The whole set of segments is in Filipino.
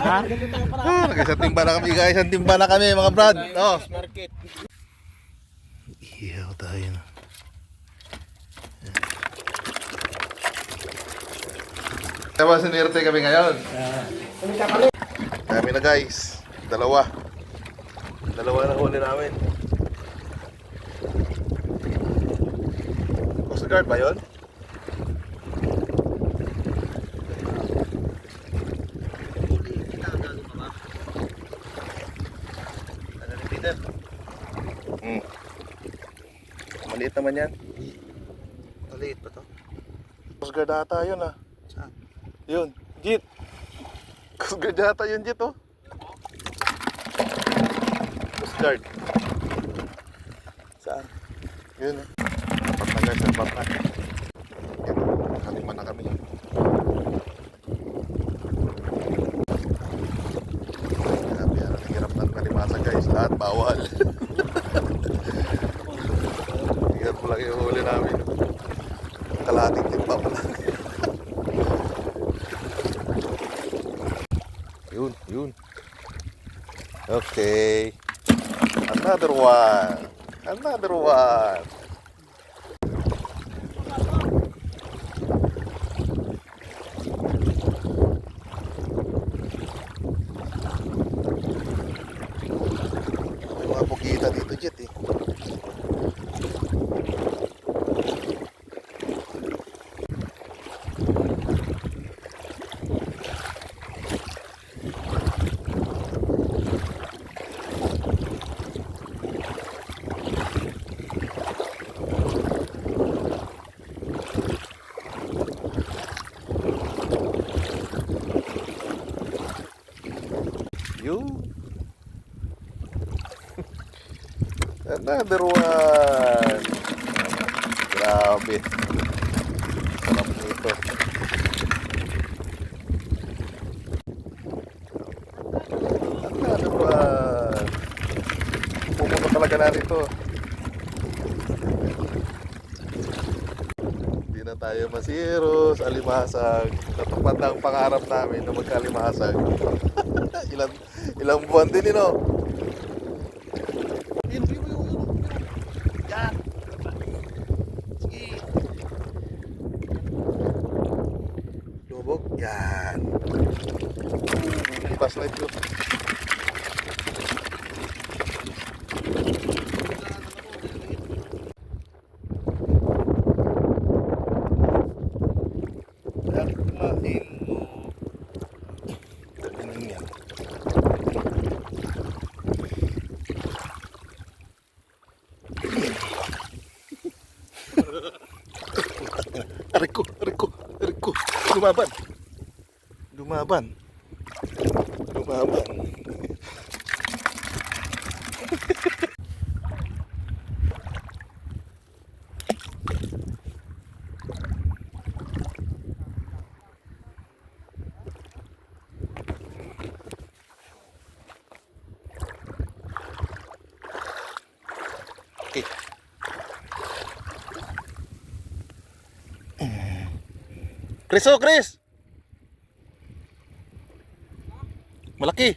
Isang timba na kami guys, isang timba na kami mga brad. Oh. Market. Iyaw tayo na. Kaya sinerte kami ngayon. Kami na guys. Dalawa na huli namin. Coast Guard ba yun? Maliit naman yan. Maliit pa to. Coast Guard ata yun ah. Saan? Yun, Jit. Coast Guard ata yun, Jit oh. Coast Guard. Saan? Yun oh. Dapat na guys, dapat na. Yan, nakaliman na kami. Grabe yan, hirap ng kalimasa guys. Lahat bawal. Hirap lang yung huli namin. Kalating timba pa lang. Yun. Okay. Another one. May mga pugita dito, Jet eh. Another one. Grabe. Sarap nito. Another one. Pupunta talaga natin ito. Hindi na tayo masiros, alimasag. Natupad ang pangarap namin na magkalimasag. ilang buwan din no? Lubog. Yan. Lipas na ito. Ariko. Lumaban. Okay. Chris! Malaki.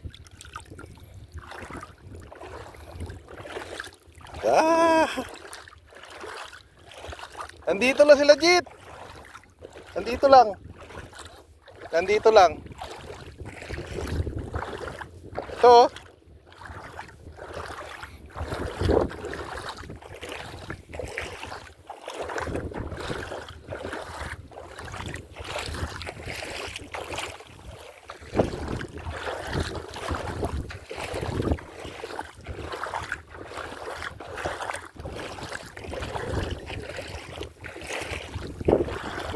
Andito lang sila, Jit. Nandito lang. Ito.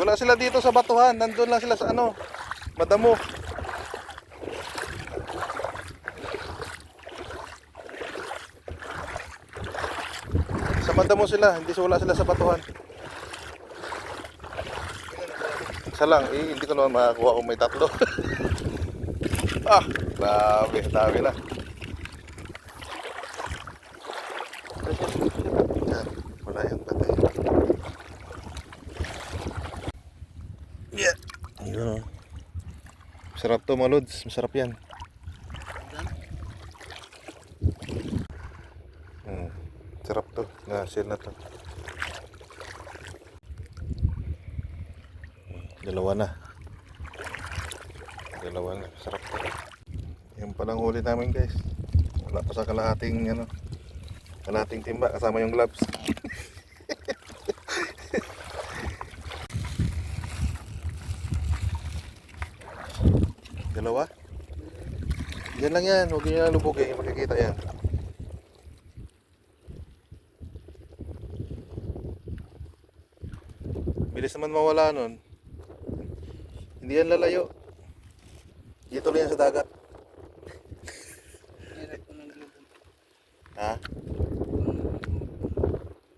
Wala sila dito sa batuhan, nandun lang sila sa madamo. Sa madamo sila, wala sila sa batuhan. Isa lang, hindi ko naman makakuha kung may tatlo. Grabe, dami na. Yan, wala yung patay. Yeah. Ayun. Masarap to mga lods, masarap yan. Sarap to. Na-share na to. Dalawa na. Sarap to. Yan palang huli namin guys. Wala pa sa kalahating timba kasama yung gloves. Dalawa? Yan lang yan. Huwag nyo lang lubugin. Makikita yan. Bilis naman mawala nun. Hindi yan lalayo. Dito lang yan sa dagat. Ha?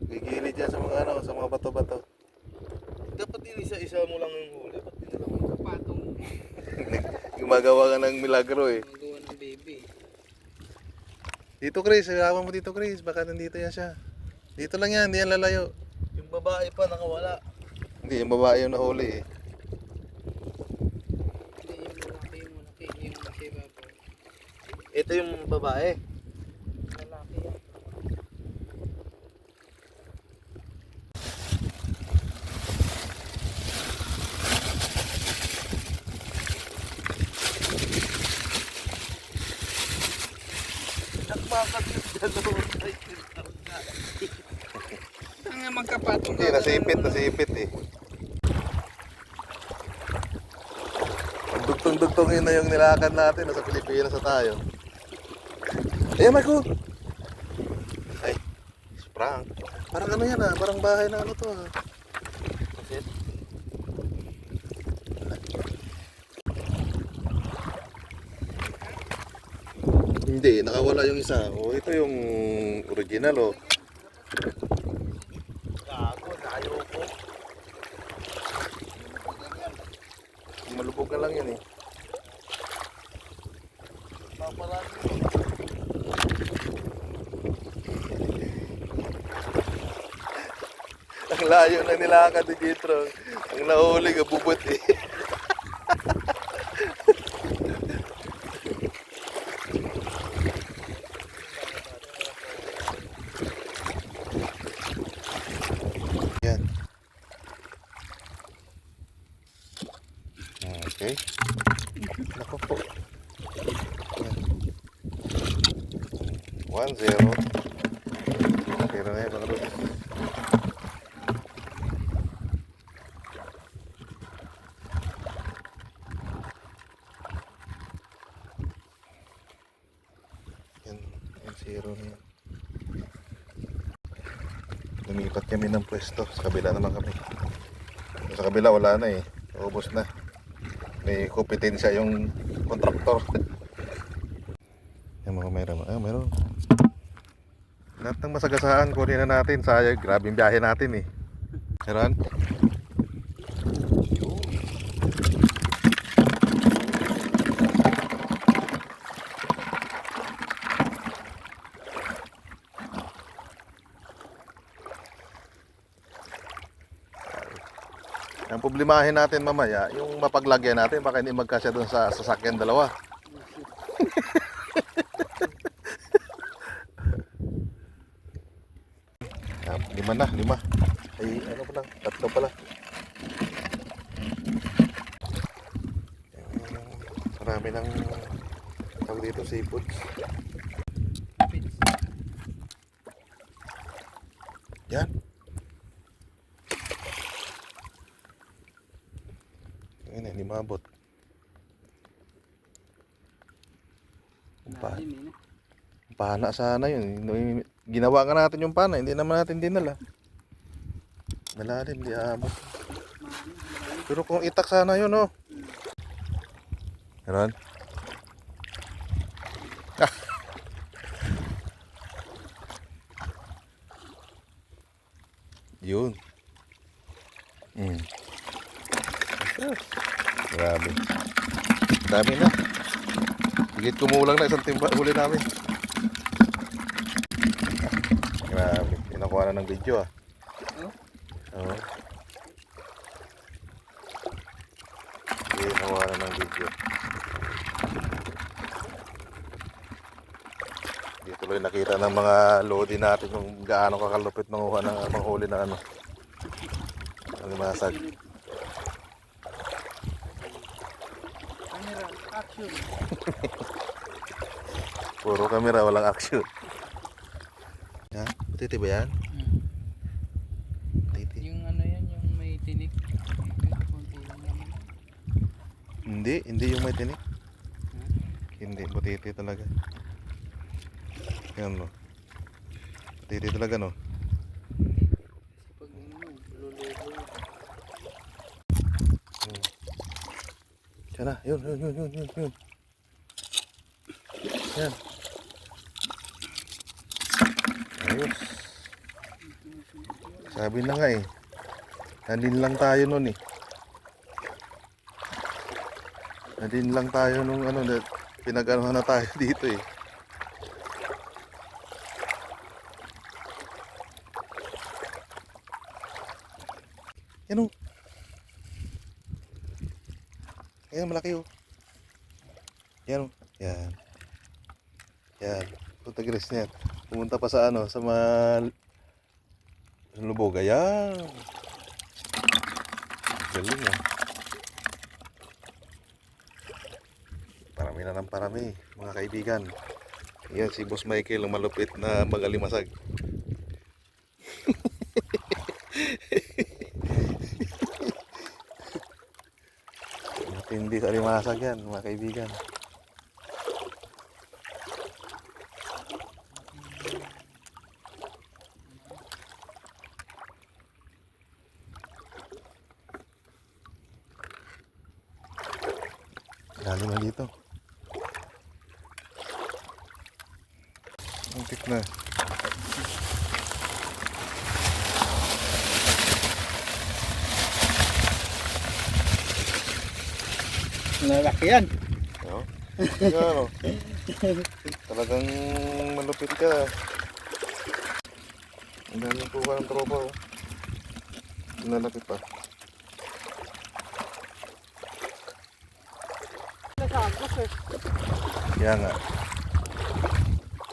Gigilid yan sa mga bato-bato. Dapat din isa-isa mo lang yung huli. Dapat din lang yung kapatong. Gumagawa ka ng milagro eh. Magawa ng baby. Dito Chris, hawakan mo dito Chris. Baka nandito yan siya. Dito lang yan, hindi yan lalayo. Yung babae pa nakawala. Hindi, yung babae yung nahuli eh. Hindi, yung malaki, yung nasa ibabaw. Ito yung babae. Lalaki yan. Nakmakapit dyan naman tayo. Ang magkapatong. Hindi, nasipit eh. Dugtong-dugtongin na yung nilakad natin. Nasa Pilipinas na tayo. Ayan, Marco! Ay, prank. Parang ano yan ah, parang bahay na ano to ah. Hindi, nakawala yung isa. Oh, ito yung original oh. Gago, tayo ko. Malubog na lang yan eh. Paparami. Ang layo na nilakad ni Jitro. Ang nahuli ka bubot eh. Yan. Okay. Naku po. 1-0. Pero na yan mga Rods. Yan, 0 na yan. Lumipat kami ng pwesto. Sa kabila naman kami. Sa kabila wala na eh. Ubos na. May kompetensya yung kontraktor. Yung mga mayroon. Ah, mayroon. Lahat ng masagasaan kunin na natin. Sayang, grabe yung biyahe natin eh. Meron? Ang problemahin natin mamaya, yung mapaglagyan natin, baka hindi magkasya doon sa sasakyan dalawa. Lima. Ay, ano pala, 3 pala. Marami ng tawag dito, seafoods. Yan. Ayun eh, hindi maabot. Pana sana yun. Ginawa nga natin yung pana, hindi naman natin dinala. Malalim, di aabot. Pero kung itak sana yun, oh. Meron? Ah. Yun. Grabe. Dami na. Higit kumulang na isang timba huli namin. Grabe. Pinakuha na ng video ah. Oo. Pinakuha na ng video. Dito tuloy nakita ng mga lodi natin kung gaano kakalupit manguha ng manghuli ng ano. Alimasag. Camera, action. Puro kamera, walang action. Yan, titi ba yan? Titi. Yung ano yan, yung may tinik. Konti lang naman. Hindi yung may tinik. Hindi, butiti talaga. Yan no. Butiti talaga no. Pag ano, lulubo. Yan na, yun. Yan. Ayos. Sabi na nga eh. Nandin lang tayo nun eh. Nandin lang tayo nung ano, pinag-anuhan na tayo dito eh. Yan o. Ayan, malaki o. Yan o. Yan. Yan. Punta gres niya. Pumunta pa sa ano, sa lubog. Ayan. Galing ah. Parami na ng parami, mga kaibigan. Yan si Boss Michael, ang malupit na magalimasag. Matindi sa alimasag yan, mga kaibigan. Lalim na dito. Muntik na. Lalaki yan. No? Ano? Talagang malupit ka. Ang daming kuha ng tropa. Oh. Nalapit pa. Kaya nga.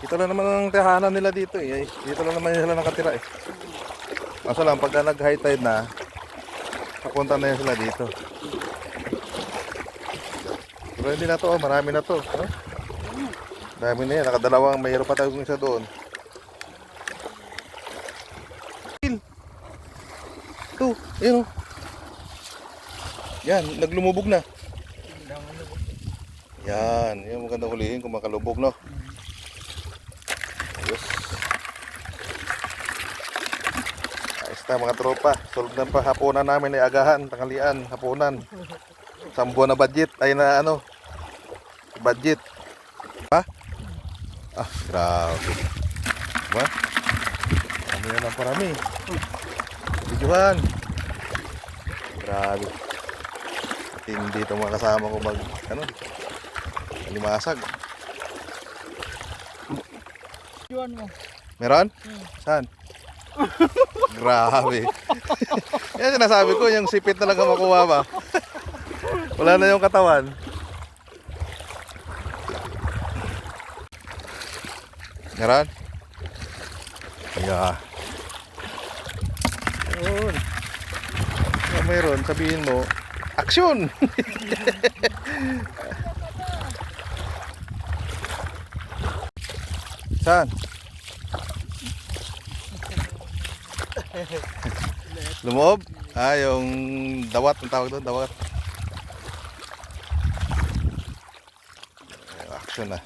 Dito lang naman ang tahanan nila dito eh. Dito lang naman sila nakatira eh. Kaso lang pagka nag-high tide na, papunta na yan sila dito. Pero hindi na to, marami na to. No? Marami na yan, nakadalawang, mayroon pa tayong isa doon. Ito, yun o. Yan, naglumubog na. Yan, yung magandang hulihin kung makalubog, no? Ayos. Ayos na mga tropa. Solve na pa hapunan namin ay agahan, tanghalian, hapunan. Sambuan na budget, ay na ano, budget. Ha? Ah, grabe. Diba? Kami na lang parami. Videohan. Grabe. Hindi itong mga kasama ko mag, ano, limasag. Juan mo. Meron? Saan? Grabe. Yan sinasabi ko, yung sipit na lang ang makuha ba? Wala na yung katawan. Meron? Yeah. Yun. Kung meron, sabihin mo, aksyon! Saan? Lumoob? Ah, yung dawat, ang tawag doon, dawat. Action na.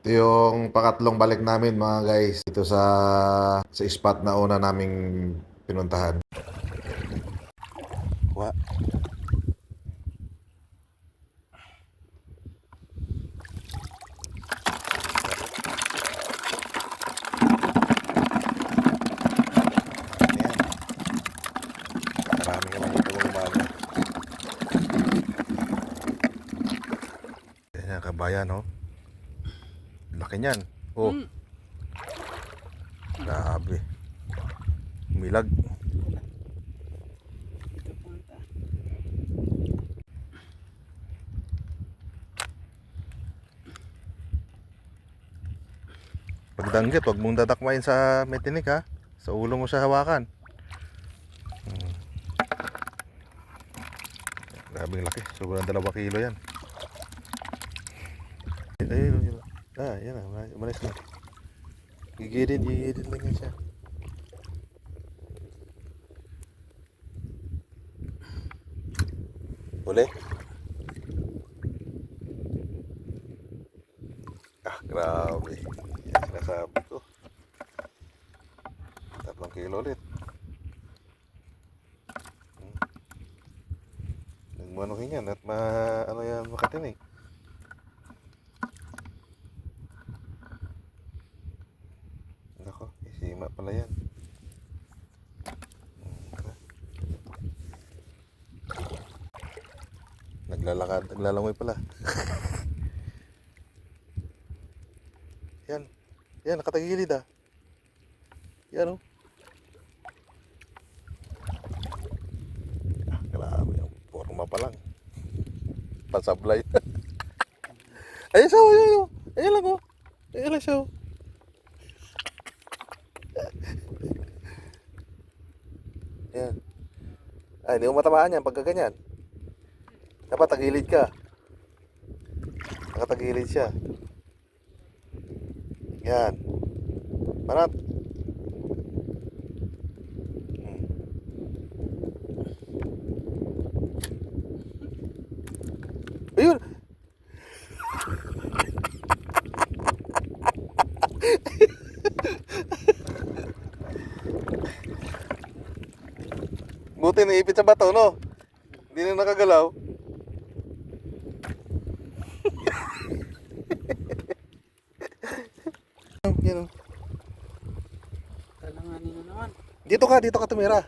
Ito yung pangatlong balik namin mga guys. Dito sa spot na una naming pinuntahan. Kuha. Marami ka makita mga bago. Yan, kabayan, oh. Laki niyan. Oh. Grabe. Umilag. Pagdanggit, huwag mong dadakmain sa may tinik ha. Sa ulo mo siya hawakan. Grabing laki. Sobrang 2 kilo yan. Ayun. Yan na. Umalis na. Gigidin lang yan siya. Uli. Grabe. Yan sinasabi ko. 3 kilo ulit. Nagmanuhin yan at ano yan makatinig. Nako, isima pala yan. Naglalangoy pala. Yan, nakatagilid ah. Yan oh. Grabe, ang forma pa lang. Pasablay. Ayun siya, ayun. Ayun lang oh. Ayun lang siya oh. Yan. Ay, hindi mo matamaan yan pagka ganyan. Dapat tagilid ka. Nakatagilid siya. Yan. Panat. Ayun. Buti naipit sa bato, no? Hindi na nakagalaw. Yan oh. Talanganin na naman. Dito ka tumira.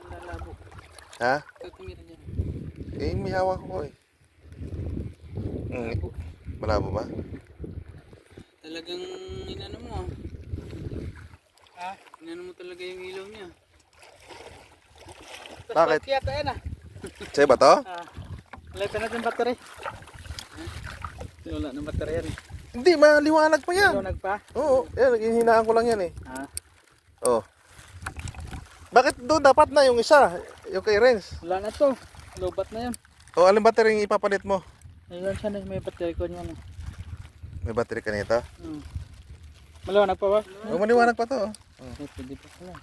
Malalabo. Ha? Ikaw tumira dyan. Eh, may hawak ko eh. Malabo ba? Talagang inano mo ah. Ha? Inano mo talaga yung ilaw niya. Bakit? Yata yan ah. Sa'yo ba to? Light na natin battery. Wala ng battery yan eh. Hindi, maliwanag pa yan. Liwanag pa? Oo, yan, hinaan ko lang yan eh. Ah. Oh. Bakit doon dapat na yung isa? Yung kay Renz? Wala na to. Lobat na yan. O, alin battery yung ipapalit mo? Ayun siya na may battery ko niyan. May battery ka nito? Maliwanag pa ba? O, maliwanag pa to. Pwede pa pala.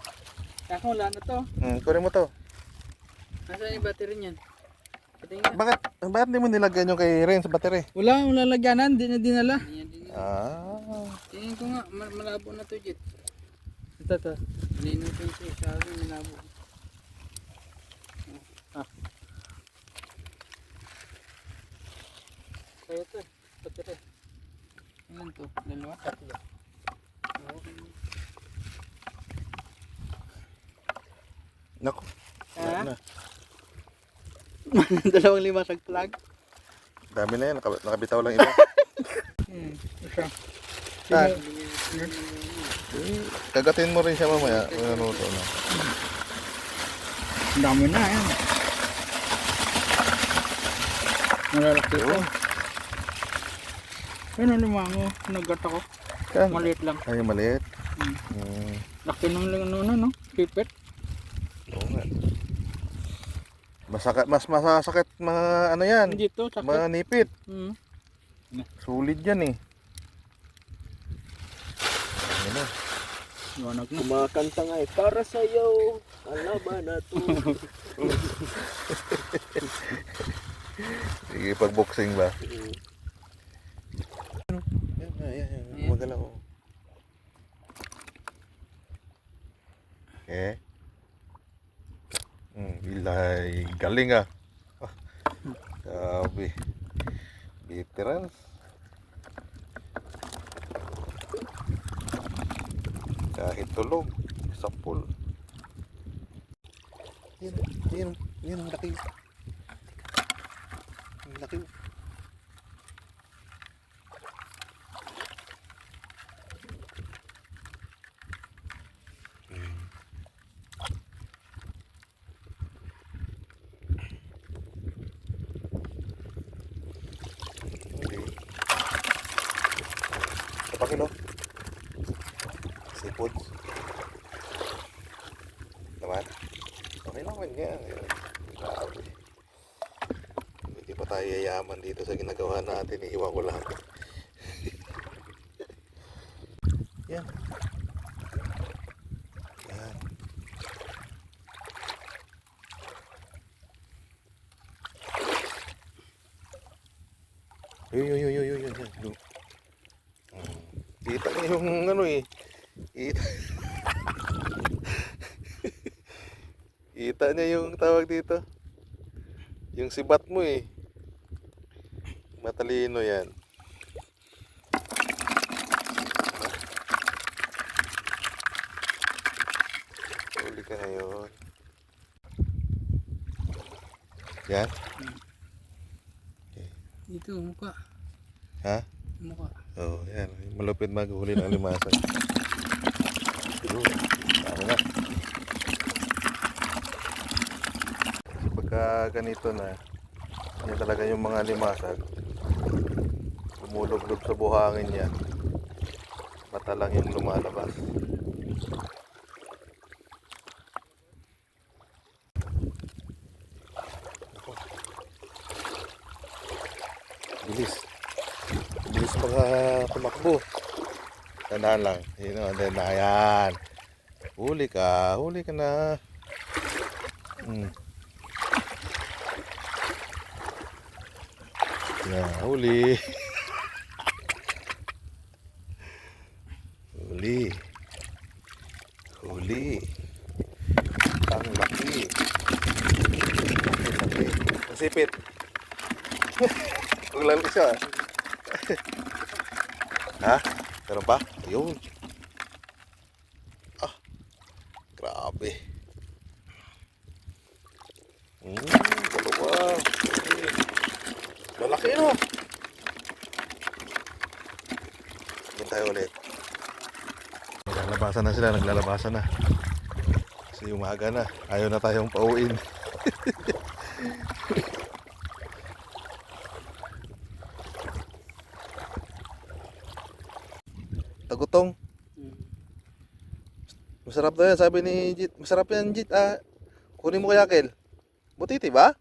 Ako wala na to. Kunin mo to. Nasaan yung battery niyan? Patingin. Bakit hindi mo nilagyan yung kay Renz battery? Wala, wala lagyanan. Di na dinala. Tingin ko nga, malabo na to, Jet. Ito. Linutin ko sa akin, malabo. Kaya to, battery. Ilan to? Dalawa? Tatlo. Naku. Na. 2 sa plug. Dami na yan, nakabitaw lang iba. Isa. Kagatin mo rin siya mamaya. Nanuto na. Ang dami na yan. Malalaki ito. Ayun ang limango. Nagat ako. Maliit lang. Ay, maliit. Laki ng no? Pipit. Oo nga. Mas masasakit mga ano yan. Dito, sakit. Mga nipit. Hmm. Sulit yan eh. Ano? Liwanag na. Kumakanta nga eh, para sa'yo, kalaban na to. Sige, pag-boxing ba? Yan. Magalaw. Okay. Ilay, galing ah. Grabe. Veterans. Kahit tulog, sapul. Yan ang laki. Ang laki. malaki no? Seafood. Naman. Okay lang man yan. Grabe. Hindi pa tayo yayaman dito sa ginagawa natin. Iiwan ko lang. Yan. Yan. Yun. Kita niya yung ano eh. Kita. Kita niya yung tawag dito. Yung sibat mo eh. Matalino yan. Uli ka ngayon. Yan. Dito, mukha. Ha? Mukha. Oh, yan. Malupit maghuli ng limasan. Yun. Tama na. Pagka ganito na, yan talaga yung mga limasag. Lumulublob sa buhangin niya. Mata lang yung lumalabas. Bilis. Bilis mga tumakbo. Tandaan lang. Yun o, then ayan. Huli ka na. Yan, huli. Huli. Ang laki. Ang sipit. Huwag lang siya. Ha? Meron pa? Ayun. Ah. Grabe. Dalawa. Malaki no? Doon tayo ulit. Naglalabasan na sila. Naglalabasan na. Kasi umaga na. Ayaw na tayong pauwiin. Tagutong. Masarap daw yan, sabi ni Jit. Masarap yan, Jit. Kunin mo kaya, Kel. Butiti ba?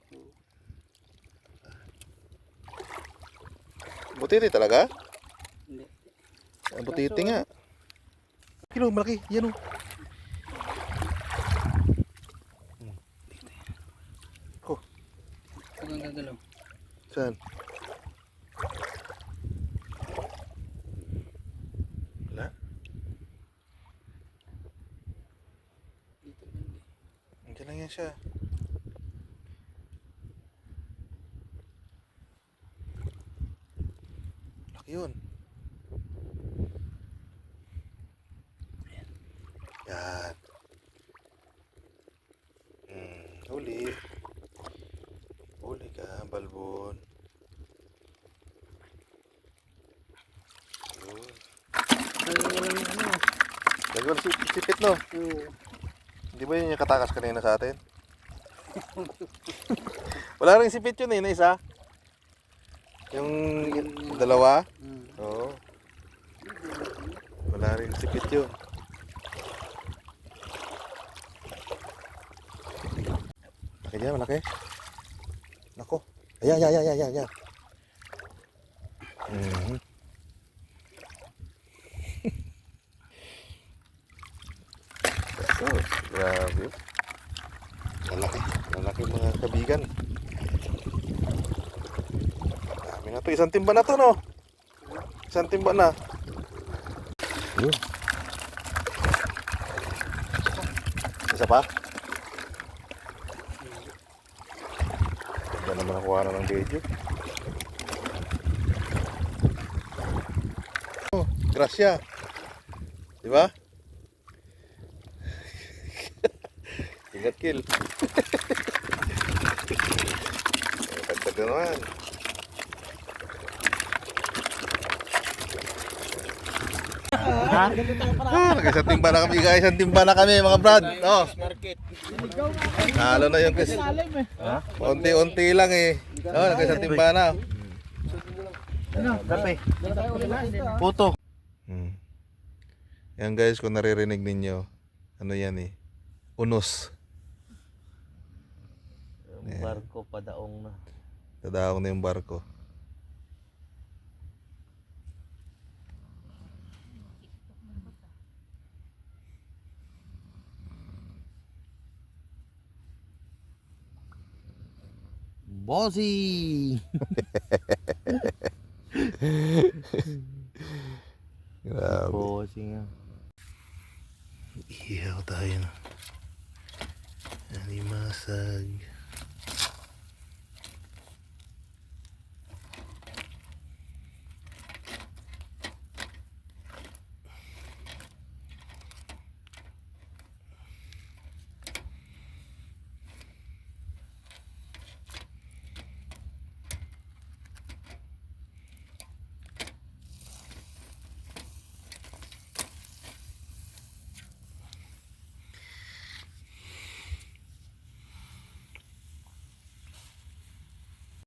Butiti talaga? Hindi. Butiti nga. Kilo, malaki. Yan o. Oh. Saan ang dadalaw? Saan? Wala. Dito bandi. Andiyan lang yan siya. Laki yun. Yan. Huli. Huli ka, balbon. Yun. Ay, walang ano. Lagyan sipit no? Oo. Di ba yun yung katakas kanina sa atin? Wala rin sipit yun eh, na isa. Yung dalawa? Oo. Wala rin sipit yun. Malaki dyan, malaki. Nako. Ayan. Grabe. Lalaki mga kabigan. Dami na to. Isang timba na to, no? Isang timba na. Yun. Isa pa? Ganda naman nakuha na ng video. Oh, grasya. Diba? Ingat, Kil. Tagtag na naman. Nag-isang timba na kami guys. Isang timba na kami mga brad. Oh. Halo na yung kasi. Unti-unti lang eh. Oh, nag-isang timba na. Ano? Kape. Puto. Hmm. Yan guys, kung naririnig ninyo, ano yan eh, unos. Yung barko padaong na. Dadaong na yung barko. Bossy! Grabe. Bossy nga.